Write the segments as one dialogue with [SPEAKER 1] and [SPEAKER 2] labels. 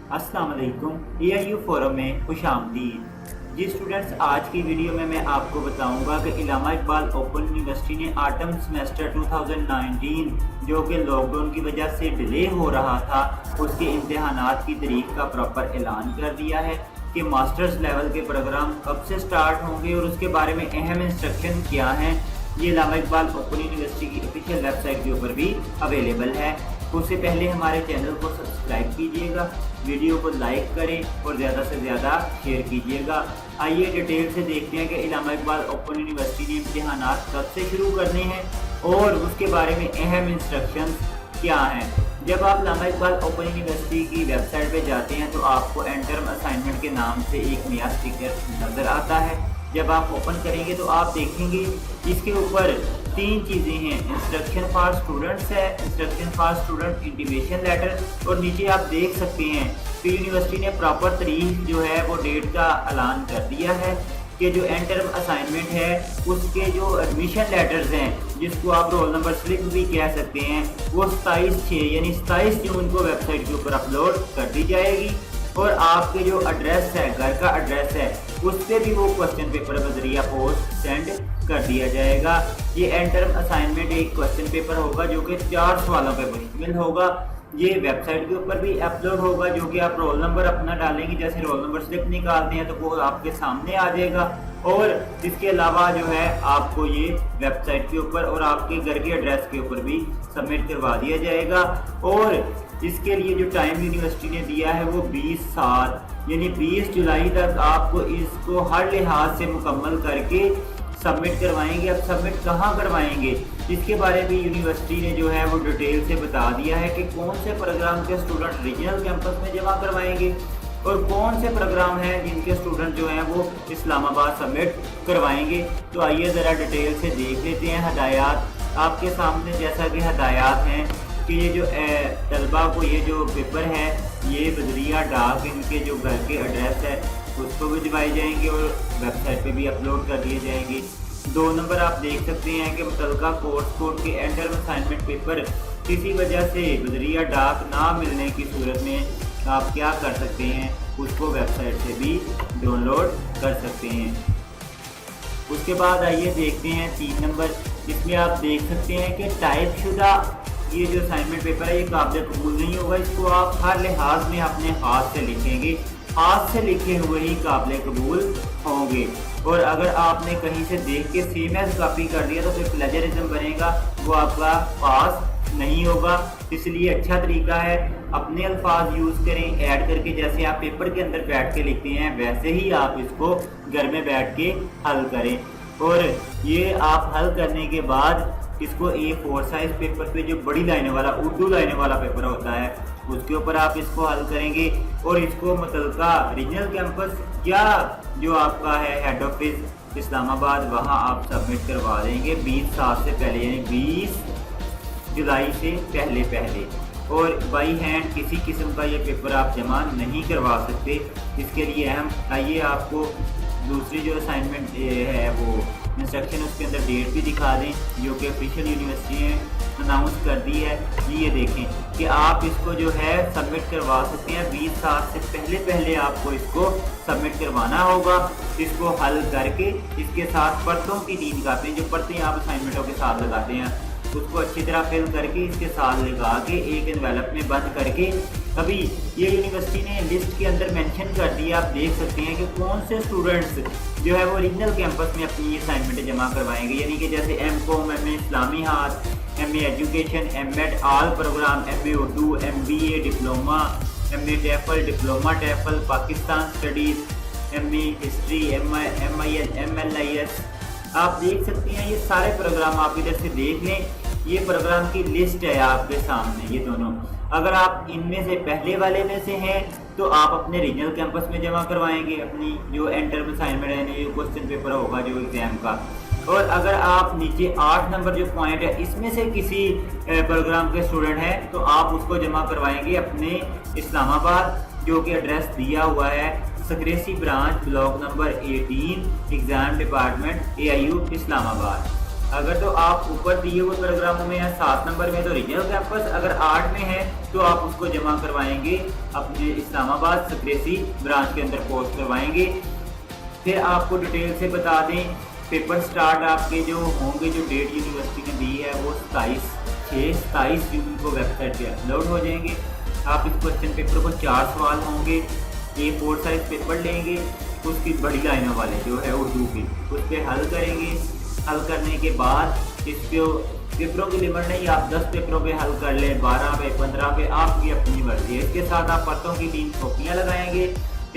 [SPEAKER 1] अस्सलाम वालेकुम। AIU forum में खुशामदीद। जी स्टूडेंट्स, आज की वीडियो में मैं आपको बताऊंगा कि इलामा इकबाल ओपन यूनिवर्सिटी ने ऑटम सेमेस्टर 2019 जो कि लॉकडाउन की वजह से डिले हो रहा था, उसके इम्तहानात की तारीख का प्रॉपर ऐलान कर दिया है कि मास्टर्स लेवल के प्रोग्राम कब से स्टार्ट होंगे और उसके बारे में अहम इंस्ट्रक्शन क्या हैं। ये इलामा इकबाल ओपन यूनिवर्सिटी की ऑफिशियल वेबसाइट के ऊपर भी अवेलेबल है। उससे पहले हमारे चैनल को सब्सक्राइब कीजिएगा, वीडियो को लाइक करें और ज़्यादा से ज़्यादा शेयर कीजिएगा। आइए डिटेल से देखते हैं कि इलामा इकबाल ओपन यूनिवर्सिटी ने इम्तहानात कब से शुरू करने हैं और उसके बारे में अहम इंस्ट्रक्शंस क्या हैं। जब आप इलामा इकबाल ओपन यूनिवर्सिटी की वेबसाइट पे जाते हैं तो आपको एंटरम असाइनमेंट के नाम से एक नया स्टिकर नज़र आता है। जब आप ओपन करेंगे तो आप देखेंगे इसके ऊपर तीन चीज़ें हैं। इंस्ट्रक्शन फॉर स्टूडेंट्स है, instruction for student intimation letter, और नीचे आप देख सकते हैं कि यूनिवर्सिटी ने प्रॉपर तारीख जो है वो डेट का ऐलान कर दिया है कि जो एंटरम असाइनमेंट है उसके जो एडमिशन लेटर्स हैं, जिसको आप रोल नंबर स्लिप भी कह सकते हैं, वो 27/6 यानी 27 जून को वेबसाइट के ऊपर अपलोड कर दी जाएगी। और आपके जो एड्रेस है, घर का एड्रेस है, उस पर भी वो क्वेश्चन पेपर बजरिया पोस्ट सेंड कर दिया जाएगा। ये एंटरम असाइनमेंट एक क्वेश्चन पेपर होगा जो कि 4 सवालों पर मुश्तमिल होगा। ये वेबसाइट के ऊपर भी अपलोड होगा, जो कि आप रोल नंबर अपना डालेंगे, जैसे रोल नंबर स्लिप निकालते हैं तो वो आपके सामने आ जाएगा। और इसके अलावा जो है आपको ये वेबसाइट के ऊपर और आपके घर के एड्रेस के ऊपर भी सबमिट करवा दिया जाएगा। और इसके लिए जो टाइम यूनिवर्सिटी ने दिया है वो 20/7 यानी 20 जुलाई तक आपको इसको हर लिहाज से मुकम्मल करके सबमिट करवाएंगे। अब सबमिट कहाँ करवाएंगे इसके बारे में यूनिवर्सिटी ने जो है वो डिटेल से बता दिया है कि कौन से प्रोग्राम के स्टूडेंट रीजनल कैंपस में जमा करवाएंगे और कौन से प्रोग्राम हैं जिनके स्टूडेंट जो हैं वो इस्लामाबाद सबमिट करवाएंगे। तो आइए ज़रा डिटेल से देख लेते हैं हदायत आपके सामने। जैसा कि हदायत हैं कि ये जो तलबा को ये जो पेपर है ये बजरिया डाक इनके जो घर के एड्रेस है उसको भी दिवाए जाएंगे और वेबसाइट पे भी अपलोड कर दिए जाएंगे। 2 नंबर आप देख सकते हैं कि मुतलका कोर्स कोड के एंटरम असाइनमेंट पेपर किसी वजह से बजरिया डाक ना मिलने की सूरत में आप क्या कर सकते हैं, उसको वेबसाइट से भी डाउनलोड कर सकते हैं। उसके बाद आइए देखते हैं 3 नंबर। इसमें आप देख सकते हैं कि टाइप शुदा ये जो असाइनमेंट पेपर है ये काबिल कबूल नहीं होगा। इसको आप हर लिहाज में अपने हाथ से लिखेंगे, हाथ से लिखे हुए ही काबिल कबूल होंगे। और अगर आपने कहीं से देख के सेम एज कॉपी कर दिया तो फिर प्लेजरिज्म बनेगा, वो आपका पास नहीं होगा। इसलिए अच्छा तरीका है अपने अल्फाज यूज़ करें ऐड करके, जैसे आप पेपर के अंदर बैठ के लिखते हैं वैसे ही आप इसको घर में बैठ के हल करें। और ये आप हल करने के बाद इसको A4 साइज पेपर पे जो बड़ी लाइनों वाला उर्दू लाइनों वाला पेपर होता है उसके ऊपर आप इसको हल करेंगे और इसको मुतलका रीजनल कैंपस या जो आपका है हेड ऑफिस इस्लामाबाद वहाँ आप सबमिट करवा देंगे 20/7 से पहले यानी 20 जुलाई से पहले। और बाई हैंड किसी किस्म का ये पेपर आप जमा नहीं करवा सकते। इसके लिए हम आइए आपको दूसरी जो असाइनमेंट है वो इंस्ट्रक्शन उसके अंदर डेट भी दिखा दें जो कि ऑफिशियल यूनिवर्सिटी ने अनाउंस कर दी है। ये देखें कि आप इसको जो है सबमिट करवा सकते हैं 20/7 से पहले आपको इसको सबमिट करवाना होगा। इसको हल करके इसके साथ परतों की 3 कापियाँ जो परतें आप असाइनमेंटों के साथ लगाते हैं उसको अच्छी तरह फिल करके इसके साथ लगा के एक एनवेलप में बंद करके, अभी ये यूनिवर्सिटी ने लिस्ट के अंदर मेंशन कर दिया, आप देख सकते हैं कि कौन से स्टूडेंट्स जो है वो रीजनल कैंपस में अपनी असाइनमेंट जमा करवाएंगे। यानी कि जैसे M.Com, MA इस्लामी हाथ, MA एजुकेशन, M.Ed आल program, MA Urdu, MBA diploma, MA TEFL, diploma TEFL, Pakistan studies, MA history, MIL, MLIS। आप देख सकते हैं ये सारे प्रोग्राम आप इधर से देख लें। ये प्रोग्राम की लिस्ट है आपके सामने ये दोनों। अगर आप इनमें से पहले वाले में से हैं तो आप अपने रीजनल कैंपस में जमा करवाएंगे अपनी जो एंटरम असाइनमेंट है, ये क्वेश्चन पेपर होगा जो एग्जाम का। और अगर आप नीचे 8 नंबर जो पॉइंट है इसमें से किसी प्रोग्राम के स्टूडेंट हैं तो आप उसको जमा करवाएंगे अपने इस्लामाबाद, जो कि एड्रेस दिया हुआ है secrecy branch, block number 18, exam department, AIU Islamabad. अगर तो आप ऊपर दिए हुए पैराग्राफों में है 7 नंबर में तो रीजनल कैंपस, अगर 8 में है तो आप उसको जमा करवाएंगे अपने इस्लामाबाद सक्रेसी ब्रांच के अंदर पोस्ट करवाएंगे। फिर आपको डिटेल से बता दें, पेपर स्टार्ट आपके जो होंगे, जो डेट यूनिवर्सिटी ने दी है वो 27 जून को वेबसाइट पे अपलोड हो जाएंगे। आप इस क्वेश्चन पेपर को 4 सवाल होंगे, A4 साइज पेपर लेंगे, उसकी बड़ी लाइनों वाले जो है उर्दू की उस पर हल करेंगे। हल करने के बाद इसको पेपरों की लिमिट नहीं, आप 10 पेपरों पे हल कर लें, 12 पे 15 पे, आपकी अपनी मर्जी है। इसके साथ आप पत्तों की 3 कॉपियाँ लगाएंगे,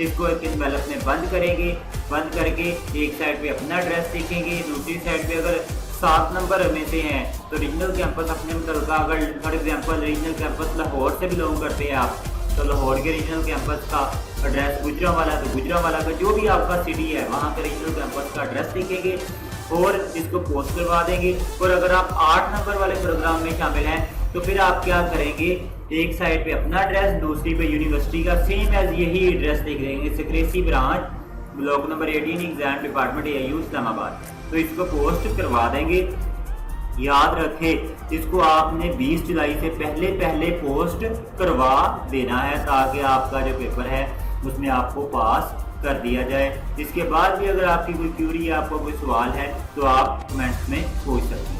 [SPEAKER 1] इसको एक एनवेलप में बंद करेंगे। बंद करके एक साइड पे अपना एड्रेस लिखेंगे, दूसरी साइड पे अगर 7 नंबर में से हैं तो रीजनल कैंपस अपने मुतलका, अगर for example regional campus Lahore से बिलोंग करते हैं आप तो लाहौर के रीजनल कैंपस का एड्रेस गुजरांवाला, तो गुजरांवाला का जो भी आपका सिटी है वहाँ का रीजनल कैंपस का एड्रेस लिखेंगे और इसको पोस्ट करवा देंगे। और अगर आप 8 नंबर वाले प्रोग्राम में शामिल हैं तो फिर आप क्या करेंगे, एक साइड पे अपना एड्रेस, दूसरी पे यूनिवर्सिटी का सेम एज यही एड्रेस लिख देंगे, secrecy branch, block number 18, exam department, AIU Islamabad. तो इसको पोस्ट करवा देंगे। याद रखें, इसको आपने 20 जुलाई से पहले पोस्ट करवा देना है ताकि आपका जो पेपर है उसमें आपको पास कर दिया जाए। इसके बाद भी अगर आपकी कोई क्यूरी या आपको कोई सवाल है तो आप कमेंट्स में पूछ सकते हैं।